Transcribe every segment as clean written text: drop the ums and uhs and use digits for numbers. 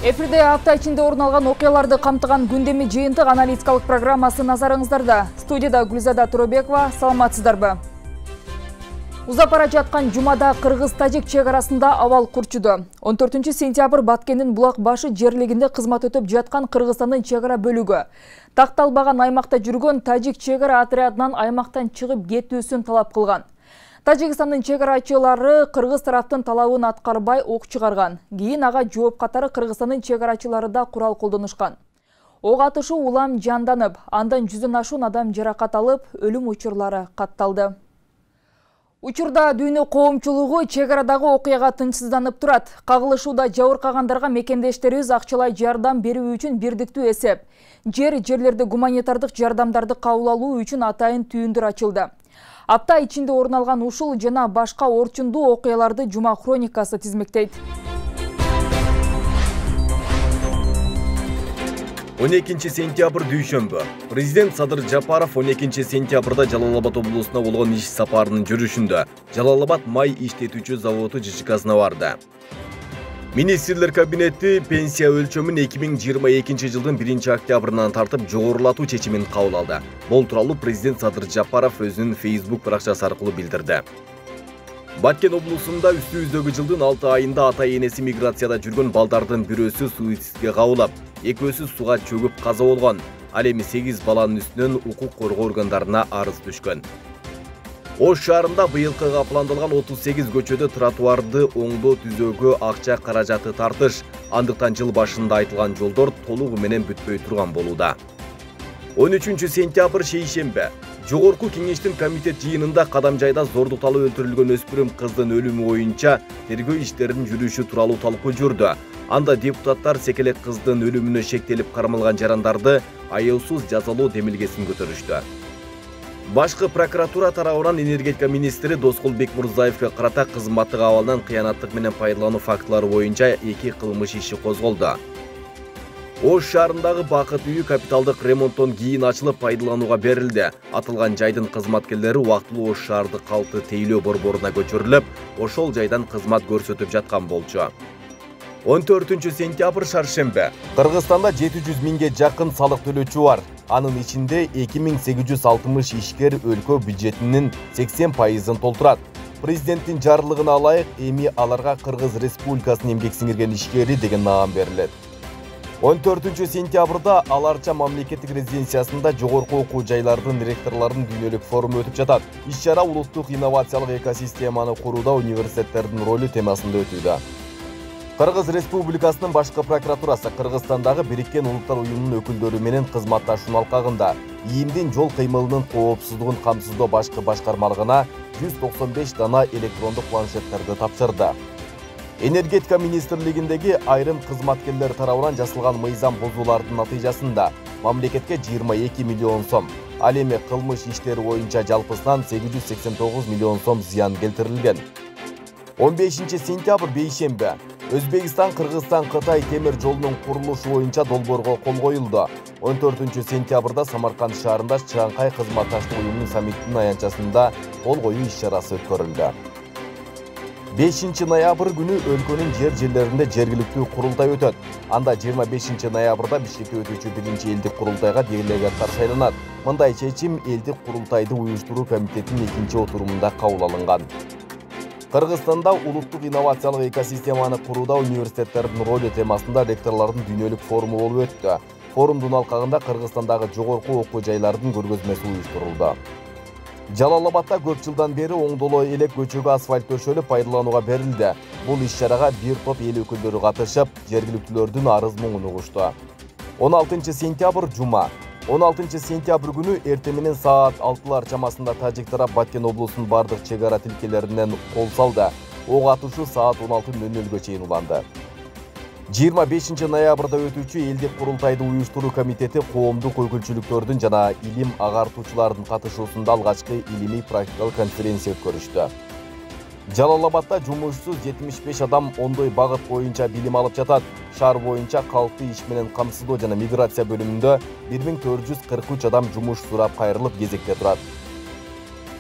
Эфирде апта ичинде орун алган окуяларды камтыган күндеми жыйынтык аналитикалык программасы назарыңыздарда. Студияда Гүлзада Туробекова, саламатсыздарбы? Узап бара жаткан жумада кыргыз-тажик чек арасында абал курчуду. 14 сентябрь Баткендин Булак башы жерлигинде кызмат өтөп жаткан Кыргызстандын чек ара бөлүгү такталбаган аймакта жүргөн тажик чек ара отрядынан аймактан чыгып кетүүсүн талап кылган. Тажикстандын чек арачылары кыргыз тараптын талабын аткарбай ок чыгарган. Кийин ага жооп катары Кыргызстандын чек арачылары да курал колдонушкан. Ок атышуу улам жанданып, андан 100дөн ашуун адам жаракат алып, өлүм учурлары катталды. Учурда дүйнө коомчулугу чек арадагы окуяга тынчсызданып турат. Кагылышууда жабыркагандарга мекендештерибиз акчалай жардам берүү үчүн бирдиктүү эсеп. Жерлерде гуманитардык жардамдарды кабыл алуу үчүн атайын түйүндүр ачылды. Апта ичинде орун алган ушул жана башка орчундуу окуяларды Жума хроникасы тизмектейт. 12 сентябрь дүйшөмбү. Президент Садыр Жапаров 12 сентябрда Жалал-Абад облусуна болгон иш сапарынын жүрүшүндө Жалал-Абад май иштетүүчү заводу ЖЧКсына барды. Министрлер кабинети пенсия өлчөмүн 2022 жылдын 1 октябрынан тартып жогорулатуу чечимин кабыл алды. Бул тууралуу президент Садыр Жапаров өзүнүн Facebook баракчасы аркылуу билдирди. Баткен облусунда үстүбүздөгү жылдын 6 айында ата-энеси миграцияда жүргөн балдардын бирөөсү суицидке кабылып, экөөсү суга чөгүп каза болгон. Ал эми 8 баланын үстүнөн укук коргоо органдарына арыз түшкөн. Ош шаарында быйылкыга пландалган 38 көчөдө тротуарды оңдоо түзөөгө акча каражаты тартыш, андыктан жыл башында айтылган жолдор толугу менен бүтпөй турган болууда. 13 сентябрь шейшембе. Жогорку кеңештин комитет жыйынында Кадамжайда зордукталып өлтүрүлгөн өспүрүм кыздын өлүмү боюнча тергөө иштеринин жүрүшү тууралуу талкуу жүрдү. Анда депутаттар секелек кыздын өлүмүнө шектелип кармалган жарандарды аяусуз жазалоо демилгесин көтөрүштү. Башкы прокуратура тарабынан энергетика министри Доскул Бекмурзаевге карата кызматтык абалдан кыянаттык менен пайдалануу фактылары боюнча 2 кылмыш иши козголду. Ош шаарындагы Бакыт үйү капиталдык ремонттон кийин ачылып пайдаланууга берилди. Атылган жайдын кызматкерлери убактылуу Ош шаардык калкты тейлөө борборуна көчүрүлүп, ошол жайдан кызмат көрсөтүп жаткан болчу. 14 сентябрь шаршембе. Кыргызстанда 700 миңге жакын салык төлөөчү бар. Анын ичинде 2860 ишкер өлкө бюджетинин 80%ын толтурат. Президенттин жарлыгына ылайык эми аларга Кыргыз Республикасынын эмгек сиңирген ишкери деген наам берилет. 14 сентябрда Аларча мамлекеттик резиденциясында жогорку окуу жайлардын ректорлорунун дүйнөлүк форуму өтүп жатат. Иш-чара улуттук инновациялык экосистеманы курууда университеттердин ролу темасында өтүүдө. Кыргыз Республикасынын башкы прокуратурасы Кыргызстандагы Бириккен Улуттар уюмунун өкүлдөрү менен кызматташуу алкагында ийимдин жол кыймылынын коопсуздугун камсыздоо башкы башкармалыгына 195 дана электрондук планшеттерди тапшырды. Энергетика министрлигиндеги айрым кызматкерлер тарабынан жасалган мыйзам бузуулардын натыйжасында мамлекетке 22 миллион сом, ал эми кылмыш иштери боюнча жалпысынан 889 миллион сом зыян келтирилген. 15 сентябрь бейшембе. Өзбекстан-Кыргызстан-Кытай темир жолунун курулушу боюнча долбоорго кол коюлду. 14 сентябрда Самарканд шаарында Чаңкай кызматташтык уюмунун саммитинин аянтчасында кол коюу иш-чарасы өткөрүлдү. 5 ноябрь күнү өлкөнүн жерлеринде жергиликтүү курултай өтөт. Анда 25 ноябрда Бишкекте өтүүчү 1 элдик курултайга делегаттар шайланат. Мындай чечим элдик курултайды уюштуруу комитетинин 2-отурумунда кабыл алынган. Кыргызстанда улуттук инновациялык экосистеманы курууда университеттердин ролу темасында ректорлордун дүйнөлүк форуму болуп өттү. Форумдун алкагында Кыргызстандагы жогорку окуу жайлардын көргөзмөсү уюштурулду. Жалал-Абадда көп жылдан бери оңдоло элек көчөгө асфальт төшөлүп пайдаланууга берилди. Бул иш-чарага бир топ эл өкүлдөрү катышып, жергиликтүүлөрдүн арыз муңун угушту. 16 сентябрь жума. 16 сентябрь күнү эртең менен саат 6-лар чамасында тажик тарап Баткен облусунун бардык чек ара тилкелеринен кол салды. Ок атышуу саат 16:00 чейин уланды. 25 ноябрда өтүүчү элдик курултайды уюштуруу комитети коомдук өкүлчүлүктөрдүн жана илим агартуучулардын катышуусунда алгачкы илимий практикалык конференция өткөрүштү. Жалал-Абадда жумушсуз 75 адам ондой багыт боюнча билим алып жатат. Шаар боюнча калкты иш менен камсыздоо жана миграция бөлүмүндө 1443 адам жумуш сурап кайрылып кезекте турат.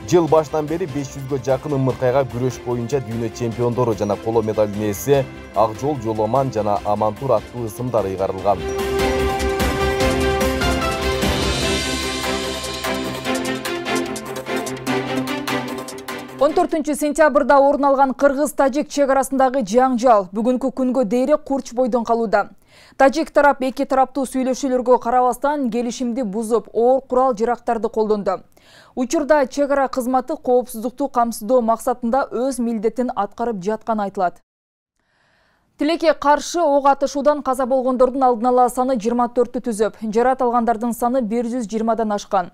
Жыл башынан бери 500гө жакын ымыркайга күрөш боюнча дүйнө чемпиондору жана коло медалдын ээси Акжол, Жоламан жана Амантур аттуу ысымдар ыйгарылган. 14 сентябрда орун алган Кыргыз-Тажик чек арасындагы жаңжал бүгүнкү күнгө дейре курч бойдон калууда. Тажик тарап эки тараптуу сүйлөшүүлөргө карабастан келишимди бузуп, оор курал жарактарды колдонду. Учурда чек ара кызматы коопсуздукту камсыздоо максатында өз милдетин аткарып жатканы айтылат. Тилекке каршы ок атышуудан каза болгондордун алдын ала саны 24-тү түзүп, жарат алгандардын саны 120дан ашкан.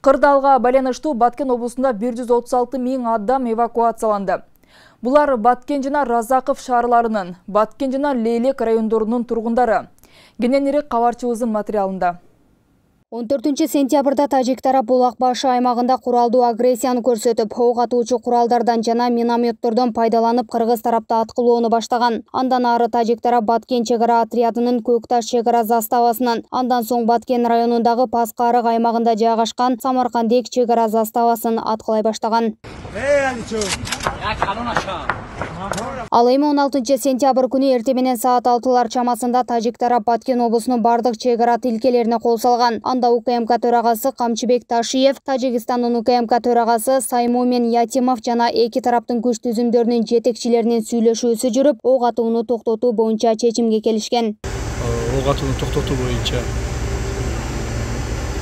Кырдаалга байланыштуу Баткен облусунда 136 000 адам эвакуацияланды. Булар Баткен жана Разаков шаарларынын, Баткен жана Лейлек райондорунун тургундары. Кененирээк кабарчыбыздын материалында. 14 сентябрда Тажик тарап Булак башы аймагында куралдуу агрессияны көрсөтүп, ок атуучу куралдардан жана минометтордон пайдаланып Кыргыз тарапта аткылоону баштаган. Андан ары Тажик тарап Баткен чек ара отрядынын Көк Таш чек ара заставасынан, андан соң Баткен районундагы Паскарык аймагында жайгашкан Самаркандек чек ара заставасын аткылай баштаган. Ал эми 16 сентябрь күнү эртең менен саат 6-лар чамасында Тажик тарап Баткен облусунун бардык чек ара тилкелерине кол салган. Анда УКМК төрагасы Камчыбек Ташиев, Тажикстандын УКМК төрагасы Саймумен Ятимов жана эки тараптын күч түзүмдөрүнүн жетекчилеринин сүйлөшүүсү жүрүп, ок атууну токтотуу боюнча чечимге келишкен. Ок атууну токтотуу боюнча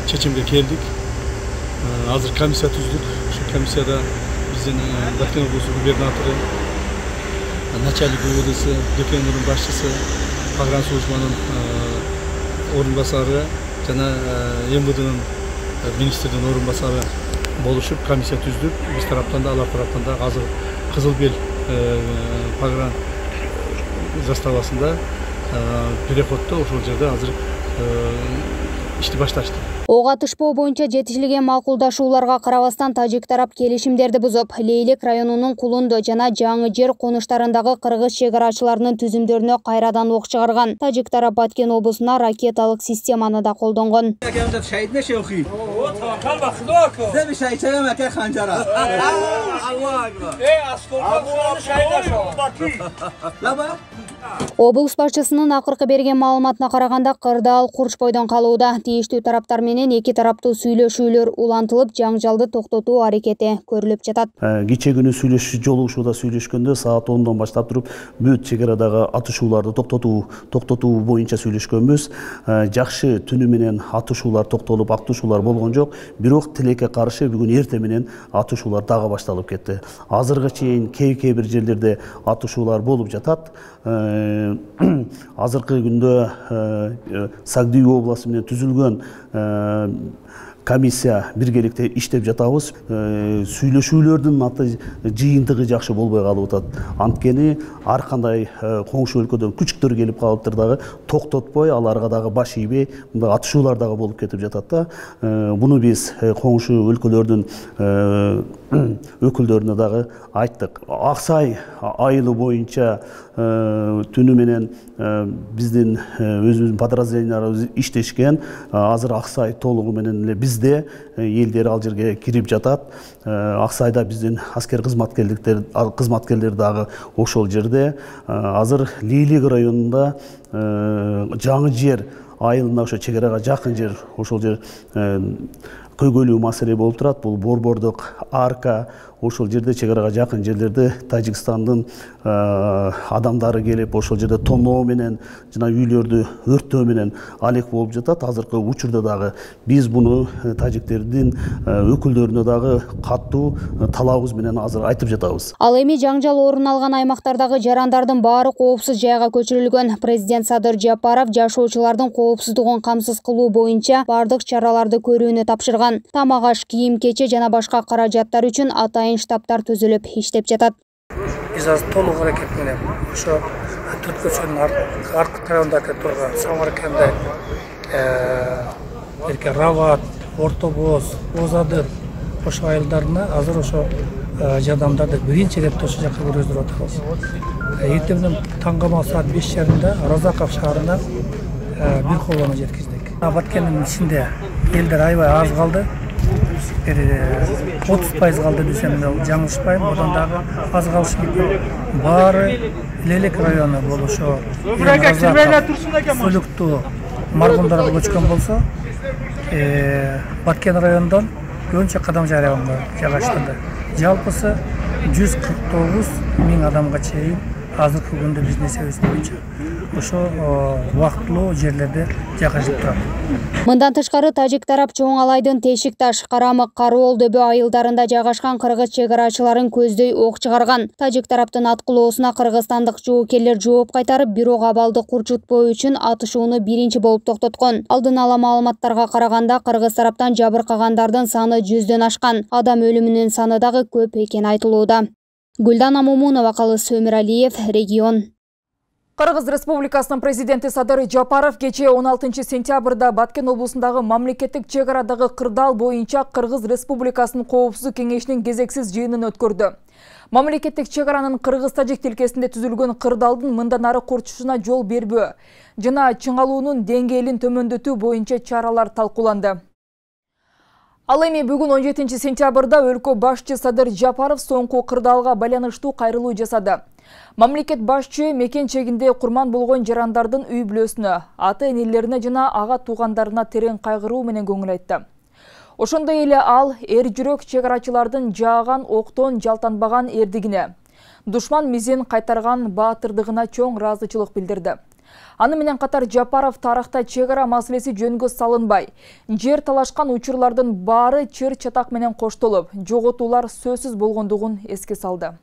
чечимге келдик. Азыр комиссия түздүк. Ошол комиссияда биздин Баткен облусу губернатору, начальник УВДС, ДКМдин башчысы, погранслужбанын орун басары жана МВДнын министрдин орун басары болушуп комиссия түздүк. Биз тараптан да, алар тараптан да азыр Кызыл Бел погран заставасында переходдо ошол жерде азыр ишти башташты. Ок атышпоо боюнча жетишилген макулдашууларга карабастан Тажик тарап келишимдерди бузуп, Лейлек районунун Кулунду жана Жаңы жер конуштарындагы кыргыз чек арачыларынын түзүмдөрүнө кайрадан ок чыгарган. Тажик тарап Баткен облусуна ракеталык системаны да колдонгон. Облус башчысынын акыркы берген маалыматына караганда Кырдаал курч бойдон калууда. Тийиштүү тараптар менен эки тараптуу сүйлөшүүлөр улантылып, жаңжалды токтотуу аракети көрүлүп жатат. Кече күнү жолугушууда сүйлөшкөндө саат 10дон баштап туруп, бүт чек арадагы атышууларды токтотуу боюнча сүйлөшкөнбүз. Жакшы түнү менен атышуулар токтолуп, атышуулар болгон жок. Бирок тилекке каршы бүгүн эртең менен атышуулар дагы башталып кетти. Азыркы чейин кээ бир жерлерде атышуулар болуп жатат. Азыркы күндө Сагдуу областы менен түзүлгөн комиссия биргеликте иштеп жатабыз. Сүйлөшүүлөрдүн жыйынтыгы жакшы болбой калып атат. Анткени ар кандай коңшу өлкөдөн күчтөр келип калыптыр дагы токтотпой, аларга дагы баш ийбей, атышуулар дагы болуп кетип жатат да. Буну биз коңшу өлкөлөрдүн өкүлдөрүнө дагы айттык. Аксай айылы боюнча түнү менен биздин өзүбүздүн подразделенияларыбыз иштешкен. Азыр Аксай толугу менен эле бизде элдер ал жерге кирип жатат. Аксайда биздин аскер кызматкерлер дагы ошол жерде. Азыр Лейлек районунда Жаңы жер айылына ошо чек арага жакын жер, ошол жер көйгөйлүү маселе болуп турат. Бул Борбордук арка, ошол жерде чек арага жакын жерлерде Тажикстандын адамдары келип, ошол жерде тоноо менен жана үйлөрдү өрттөө менен алек болуп жатат. Азыркы учурда дагы биз буну тажиктердин өкүлдөрүнө дагы каттуу талабыбыз менен азыр айтып жатабыз. Ал эми жаңжал орун алган аймактардагы жарандардын баары коопсуз жайга көчүрүлгөн. Президент Садыр Жапаров жашоочулардын коопсуздугун камсыз кылуу боюнча бардык чараларды көрүүнү тапшырган. Тамак-аш, кийим-кече жана башка каражаттар үчүн атайын штабтар түзүлүп иштеп жатат. Биз азыр толук аракет менен ошо төрт көчөнүн арткы тарабындагы турган Самарканда, Рават, Орто Боз, Озадыр ошо айылдарына азыр ошо жардамдарды биринчи ирет ошо жака көргөзүп атабыз. Эртең таңгамал саат 5:30 Разаков шаарына бир колону жеткиздик. Баткендин ичинде элдер аябай аз калды. 30% қалды десем жаңылышпаймын. Одан дағы аз қалыш бары Лелек районы болушу Сөлүктүү маргундарға көчкөн болсо, Баткен районунан көбүнчө Кадам Жарыянга жайгаштырды. Жалпысы 149 000 адамга чейин азыркы күндө биздин эсебибиз боюнча ошо убактылуу жерлерде жайгашып турат. Мындан тышкары тажик тарап Чоң Алайдын Тешик Таш, Карамык, Кароол дөбө айылдарында жайгашкан кыргыз чегарачыларын көздөй ок чыгарган. Тажик тараптын аткылоосуна кыргызстандык жоокерлер жооп кайтарып, бирок абалды курчутпоо үчүн атышууну биринчи болуп токтоткон. Алдын ала маалыматтарга караганда кыргыз тараптан жабыркагандардын саны 100дөн ашкан. Адам өлүмүнүн саны дагы көп экени айтылууда. Гүлдана Момунова, Калыс Өмүралиев, Регион. Кыргыз Республикасынын президенти Садыр Жапаров кечээ 16 сентябрда Баткен облусундагы мамлекеттик чек арадагы кырдаал боюнча Кыргыз Республикасынын коопсуздук кеңешинин кезексиз жыйынын өткөрдү. Мамлекеттик чек аранын кыргыз-тажик тилкесинде түзүлгөн кырдаалдын мындан ары курчушуна жол бербөө жана чыңалуунун деңгээлин төмөндөтүү боюнча чаралар талкууланды. Ал эми бүгүн 17 сентябрда өлкө башчы Садыр Жапаров соңку кырдаалга байланыштуу кайрылуу жасады. Мамлекет башчы мекен чегинде курман болгон жарандардын үй бүлөсүнө, ата-энелерине жана ага туугандарына терең кайгыруу менен көңүл айтты. Ошондой эле ал эр жүрөк чегарачылардын жааган октон жалтанбаган эрдигине, душман мизин кайтарган баатырдыгына чоң ыраазычылык билдирди. Аны менен катар Жапаров тарыхта чегара маселеси жөнгө салынбай, жер талашкан учурлардын баары чыр чатак менен коштолуп, жоготуулар сөзсүз болгондугун эске салды.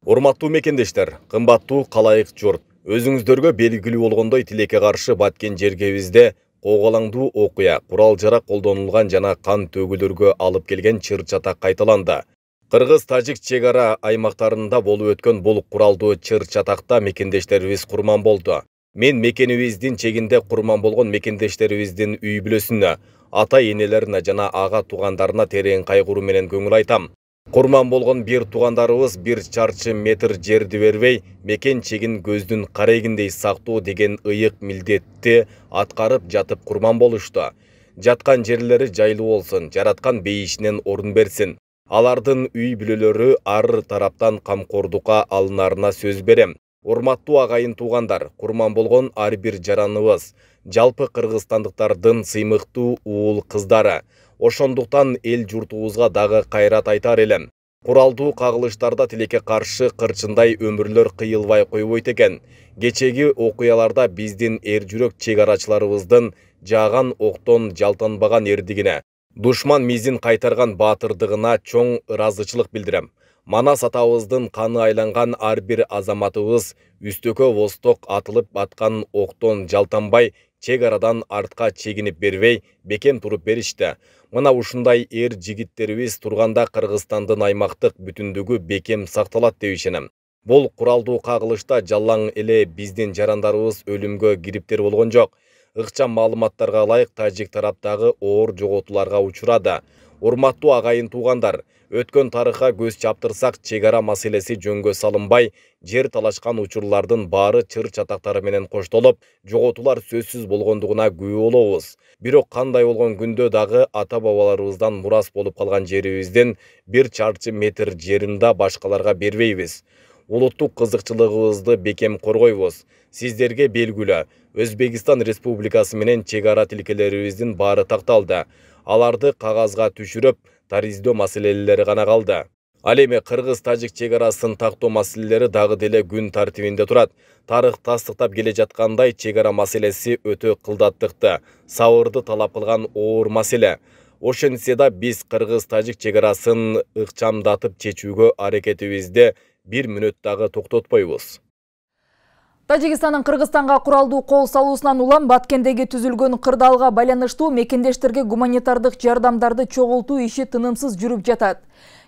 Урматтуу мекендештер, кымбаттуу калайык журт, өзүңүздөргө белгилүү болгондой тилекке каршы Баткен жергебизде коголаңдуу окуя, курал-жарак колдонулган жана кан төгүлөргө алып келген чыр чатак кайталанды. Кыргыз-тажик чегара аймактарында болуп өткөн бул куралдуу чыр чатакта мекендештерибиз курман болду. Мен мекенибиздин чегинде курман болгон мекендештерибиздин үй бүлөсүнө, ата-энелерине жана ага туугандарына терең кайгыруу менен көңүл айтам. Курман болгон бир туугандарыбыз 1 чарчы метр жерди бербей, мекен чегин көздүн карегиндей сактоо деген ыйык милдетти аткарып жатып курман болушту. Жаткан жерлери жайлуу болсун, жараткан бейишинен орун берсин. Алардын үй бүлөлөрү ар тараптан камкордукка алынарына сөз берем. Урматтуу агайын туугандар, курман болгон ар бир жараныбыз, жалпы кыргызстандыктардын сыймыктуу уул кыздары. Ошондуктан эл журтубузга дагы кайрат айтар элем. Куралдуу кагылыштарда тилекке каршы кырчындай өмүрлөр кыйылбай койбойт экен. Кечеги окуяларда биздин эр жүрөк чегарачыларыбыздын жааган октон жалтанбаган эрдигине, душман мизин кайтарган баатырдыгына чоң ыраазычылык билдирем. Манас атабыздын каны айланган ар бир азаматыбыз үстөкө восток атылып аткан октон жалтанбай, чек арадан артка чегинип бербей, бекем туруп беришти. Мына ушундай эр жигиттерибиз турганда Кыргызстандын аймактык бүтүндүгү бекем сакталат деп ишенем. Бул куралдуу кагылышта жалаң эле биздин жарандарыбыз өлүмгө кириптер болгон жок. Ыкчам маалыматтарга ылайык тажик тараптагы оор жоготууларга учурады. Урматтуу агайын туугандар, өткөн тарыхка көз чаптырсак, чегара маселеси жөнгө салынбай, жер талашкан учурлардын баары чыр чатактары менен коштолуп, жоготуулар сөзсүз болгондугуна күбө болобуз. Бирок кандай болгон күндө дагы ата-бабаларыбыздан мурас болуп калган жерибиздин 1 чарчы метр жерин да башкаларга бербейбиз. Улуттук кызыкчылыгыбызды бекем коргойбуз. Сиздерге белгилүү, Өзбекистан Республикасы менен чегара тилкелерибиздин баары такталды. Аларды кагазга түшүрүп, тариздөө маселелери гана калды. Ал эми кыргыз-тажик чегарасын тактоо маселелери дагы деле күн тартибинде турат. Тарых тастыктап келе жаткандай чегара маселеси өтө кылдаттыкты, сабырды талап кылган оор маселе. Ошентсе да биз кыргыз-тажик чегарасын ыкчамдатып чечүүгө аракетибизди 1 мүнөт дагы токтотпойбуз. Тажикстандын Кыргызстанга куралдуу кол салуусунан улам Баткендеги түзүлгөн кырдаалга байланыштуу мекендештерге гуманитардык жардамдарды чогултуу иши тынымсыз жүрүп жатат.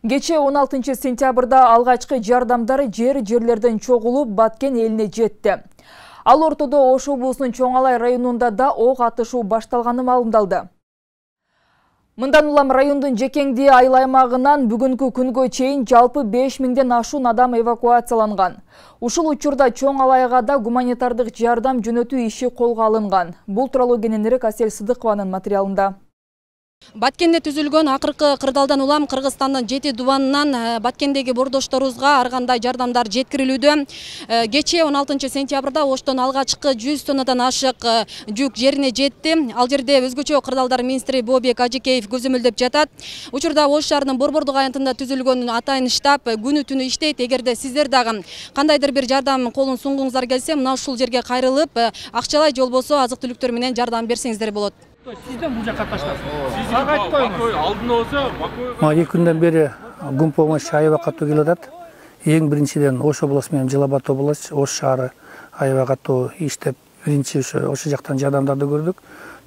Кечээ 16 сентябрда алгачкы жардамдар жерлерден чогулуп Баткен элине жетти. Ал ортодо Ош облусунун Чоң Алай районунда да ок атышуу башталганы маалымдалды. Мындан улам райондун жекеңди айыл аймагынан бүгүнкү күнгө чейин жалпы 5000ден ашуун адам эвакуацияланган. Ушул учурда Чоң Алайга да гуманитардык жардам жөнөтүү иши колго алынган. Бул тууралуу кененирээк Асель Сыдыкованын материалында. Баткенде түзүлгөн акыркы кырдаалдан улам Кыргызстандын 7 дубанынан Баткендеги бордошторубузга ар кандай жардамдар жеткирилүүдө. Кечээ 16 сентябрда Оштон алгачкы 100 тоннадан ашык жүк жерине жетти. Ал жерде өзгөчө кырдаалдар министри Бообек Ажикеев көзөмөлдөп жатат. Учурда Ош шаарынын Борбордук аянтында түзүлгөн атайын штаб күнү түнү иштейт. Эгерде сиздер дагы кандайдыр бир жардам колун сунгуңуздар келсе, мына ушул жерге кайрылып, акчалай же болбосо азык-түлүктөр менен жардам берсеңиздер болот. Сизден бул жакка катташасыз. Ага айткоймуз. Алдында болсо, Бакой. 2 күндөн бери гум помощь аябай катуу келип атат. Эң биринчиден Ош областы менен Жылабат областы, Ош шаары аябай катуу иштеп, биринчи ошо жактан жардамдарды көрдүк.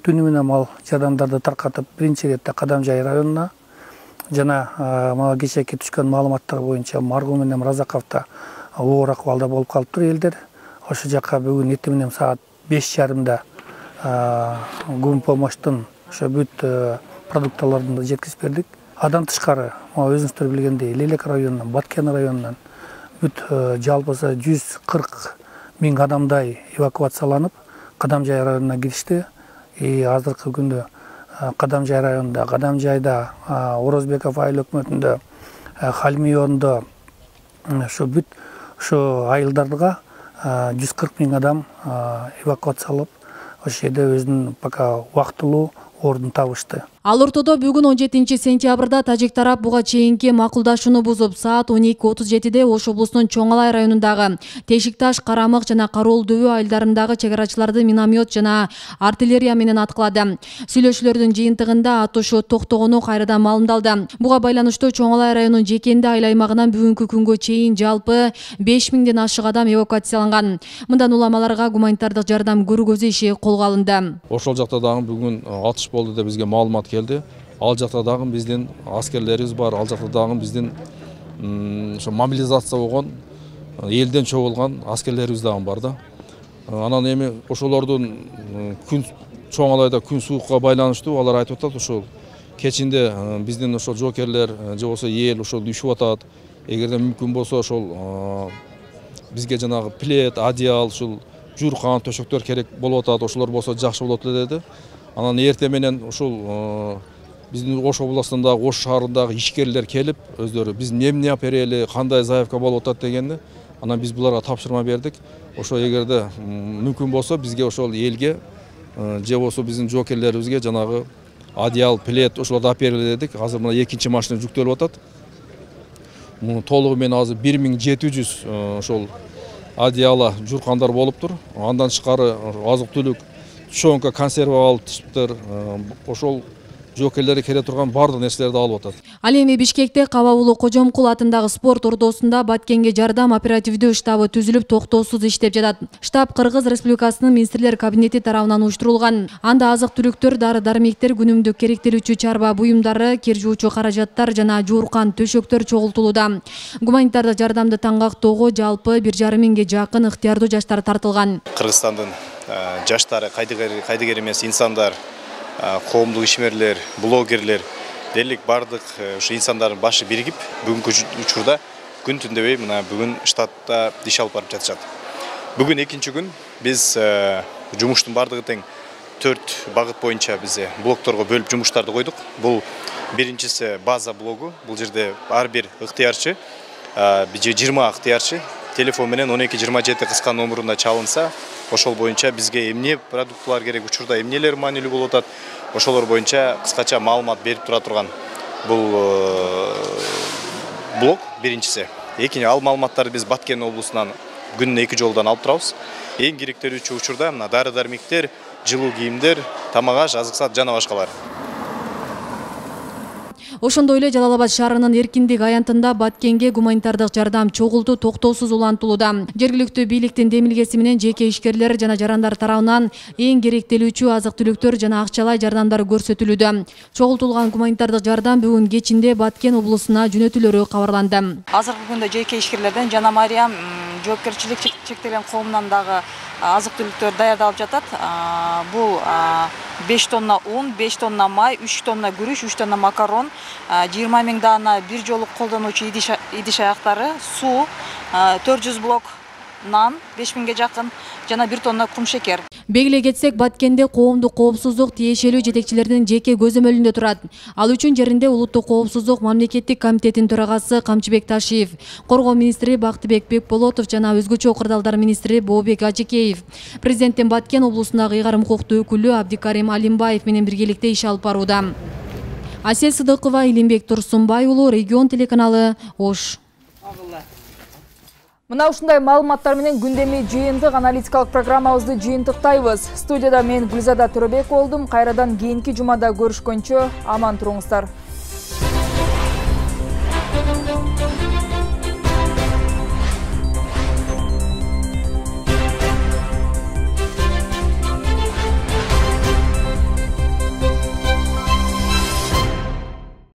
Түнү менен мал жардамдарды таркатып, биринчи иретте Кадамжай районуна жана мага кечээки түшкөн маалыматтар боюнча Маргул менен Разаковта оор акыбалда болуп калыптыр элдер. Ошо жакка бүгүн эртең менен саат 5:30 гум помощтун ошо бүт продукталарын жеткизип бердик. Адан тышкары, өзүңүздөр билгендей, Лелек районунан, Баткен районунан бүт жалпысы 140 000 адамдай эвакуацияланып, Кадамжай районуна киришти. Азыркы күндө Кадамжай районунда, Кадамжайда, Орозбеков айыл өкмөтүндө, Халмиондо ошо бүт ошо айылдарга 140 000 адам эвакуациялап, ошол жерде өзүнүн пока убактылуу ордун табышты. Ал ортодо бүгүн 17 сентябрда тажик тарап буга чейинки макулдашууну бузуп, саат 12:37 Ош облусунун Чоңалай районундагы Тешикташ, Карамык жана Кароол дөбө айылдарындагы чек-арачыларды миномет жана артиллерия менен аткылады. Сүйлөшүүлөрдүн жыйынтыгында атышуу токтогону кайрадан маалымдалды. Буга байланыштуу Чоңалай районунун Жекенди айыл аймагынан бүгүнкү күнгө чейин жалпы 5000ден ашык адам эвакуацияланган. Мындан уламаларга гуманитардык жардам көргөзүү иши колго алынды. Ошол жакта дагы бүгүн атыш болду деп бизге маалымат келди. Ал жакта дагы биздин аскерлерибиз бар, ал жакта дагы биздин ошо мобилизация болгон, элден чогулган аскерлерибиз дагы бар да. Анан эми ошолордун күн Чоңалайда күн суукка байланыштуу алар айтып атат, ошол кечинде биздин ошол жокерлер же болсо эл ошол үшүп атат. Эгерде мүмкүн болсо ошол бизге жанагы плед, одеял, ушул жууркан төшөктөр керек болуп атат, ошолор болсо жакшы болот эле деди. Анан эртең менен ушул биздин Ош областындагы, Ош шаарындагы ишкерлер келип, өздөрү биз эмне берели, кандай заявка болуп атат дегенде, анан биз буларга тапшырма бердик. Ошо эгерде мүмкүн болсо бизге ошол элге же болсо биздин жокерлерибизге жанагы одеял, плед ошолорду алып берели дедик. Азыр мына экинчи машина жүктөлүп атат. Мунун толугу менен азыр 1700 ошол одеяла, жууркандар болуптур. Андан тышкары азык-түлүк, чоңка, консервалыптыр, ошол жокерлери келе турган бардык нерселерди алып атат. Ал эми Бишкекте Кабабулуу Кожомкул атындагы спорт ордосунда Баткенге жардам оперативдүү штабы түзүлүп токтоосуз иштеп жатат. Штаб Кыргыз Республикасынын министрлер кабинети тарабынан уюштурулган. Анда азык-түлүктөр, дары-дармектер, күнүмдүк керектелүүчү чарба буюмдары, кир жуучу каражаттар жана жууркан төшөктөр чогултулууда. Гуманитардык жардамды таңгактоого жалпы 1,5 миңге жакын ыктыярдуу жаштар тартылган. Кыргызстандын жаштары, кайдыгер эмес инсандар, коомдук ишмерлер, блогерлер дерлик бардык ушу инсандардын башы биригип, бүгүнкү учурда күн түндөбөй мына бүгүн штатта иш алып барып жатышат. Бүгүн экинчи күн биз жумуштун бардыгы тең 4 багыт боюнча биз блокторго бөлүп жумуштарды койдук. Бул биринчиси база блогу. Бул жерде ар бир ыктыярчы, 20 ыктыярчы телефон менен 1227 кыска номерунда чалынса, ошол боюнча бизге эмне продукталар керек, учурда эмнелер маанилүү болуп атат, ошолор боюнча кыскача маалымат берип тура турган бул блог биринчиси. Экинчи ал маалыматтарды биз Баткен облусунан күнүнө 2 жолдон алып турабыз. Эң керектелүүчү учурда мына дары-дармектер, жылуу кийимдер, тамак-аш, азык-саат жана башкалар. Ошондой эле Жалал-Абад шаарынын Эркиндик аянтында Баткенге гуманитардык жардам чогултуу токтоосуз улантылууда. Жергиликтүү бийликтин демилгеси менен жеке ишкерлер жана жарандар тарабынан эң керектелүүчү азык-түлүктөр жана акчалай жардамдар көрсөтүлүүдө. Чогултулган гуманитардык жардам бүгүн кечинде Баткен облусуна жөнөтүлөрү кабарланды. Азыркы күндө жеке ишкерлерден жана Мариям жоопкерчилик чектелген коомунан дагы азык-түлүктөр даярдалып жатат. Бул 5 тонна un, 5 тонна май, 3 тонна күрүч, 3 тонна макарон, 20 000 дана бир жолу колдонуучу идиш аяктары, суу, 400 блок нан 5000 жакын жана 1 тонна кум шекер. Белгилей кетсек, Баткенде коомдук коопсуздук тиешелүү жетекчилердин жеке көзөмөлүндө турат. Ал үчүн жеринде улуттук коопсуздук мамлекеттик комитетинин төрагасы Камчыбек Ташиев, коргоо министри Бактыбек Бекболотов жана өзгөчө кырдаалдар министри Бообек Ажекеев, президенттин Баткен облусундагы ыйгарым укуктуу өкүлү Абдикарим Алимбаев менен биргеликте иш алып барууда. Асель Сыдыкова, Илимбек Турсунбай уулу, Регион телеканалы, Ош. Мына ушундай маалыматтар менен күндөмү жыйынтык аналитикалык программабызды жыйынтыктайбыз. Студияда мен Гүлзада Төрөбек болдум. Кайрадан кийинки жумада көрүшкөнчө аман туруңуздар.